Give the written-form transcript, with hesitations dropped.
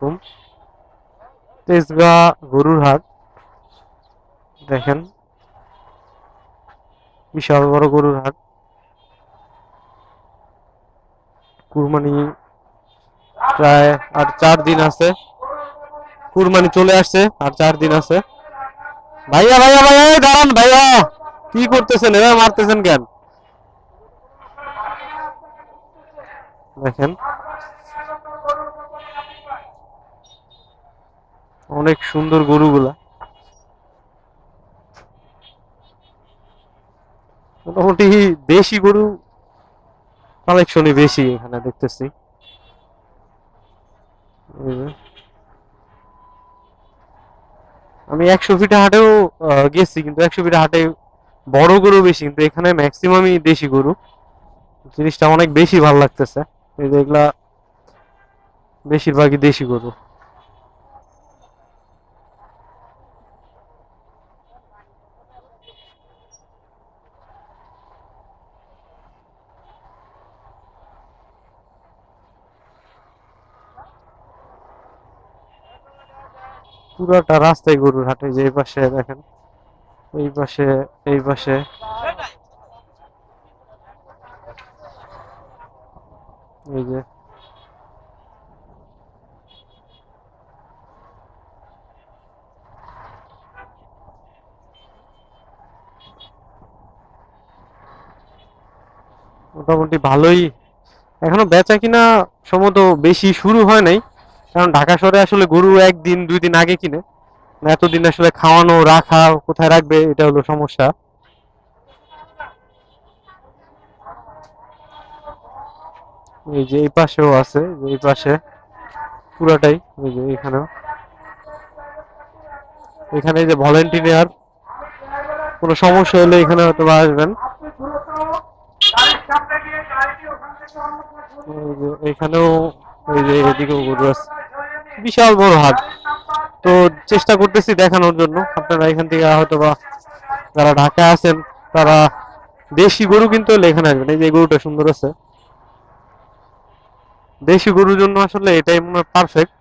আলাইকুম। তেজগাঁ গরুর হাট দেখেন, বিশাল বড় গরুর হাট। কুরবানি প্রায় আর 4 দিন আছে। কুরবানি চলে আসছে, আর 4 দিন আছে। ভাইয়া ভাইয়া ভাইয়া, এই দাঁড়ান ভাইয়া, কি করতেছেন? এবার মারতেছেন কেন? দেখেন, অনেক সুন্দর গরুগুলা। মোটামুটি দেশি গরু কালেকশনই বেশি এখানে দেখতেছি। এই যে, আমি 100 ফিট হাটেও গেছি, কিন্তু 100 ফিট হাটে বড় গরু বেশি, কিন্তু এখানে ম্যাক্সিমামই দেশি গরু। জিনিসটা অনেক বেশি ভালো লাগতেছে। এই যে এগুলা বেশিরভাগই দেশি গরু। পুরাটা রাস্তায় গরুর হাটে, যে এই পাশে দেখেন, এই পাশে, এই পাশে, এই যে মোটামুটি ভালোই। এখনো বেচা কিনা সম্ভবত বেশি শুরু হয় নাই, কারণ ঢাকা শহরে আসলে গরু 1 দিন 2 দিন আগে কিনে। এতদিন আসলে খাওয়ানো রাখা, কোথায় রাখবে, এটা হলো সমস্যা। এই যে এই পাশেও আছে, যে এই পাশে পুরাটাই, এই যে এখানেও, এখানে এই যে ভলেন্টিয়ার, কোনো সমস্যা হলে এখানে হয়তো বা আসবেন। এই যে এখানেও, এই যে এদিকেও গরু আছে। বিশাল বড় হাট। তো চেষ্টা করতেছি দেখানোর জন্য, আপনারা এখান থেকে হয়তো বা যারা ঢাকায় আছেন, তারা দেশি গরু কিন্তু হলে এখানে আসবেন। এই যে গরুটা সুন্দর আছে, দেশি গরুর জন্য আসলে এটাই মনে হয় পারফেক্ট।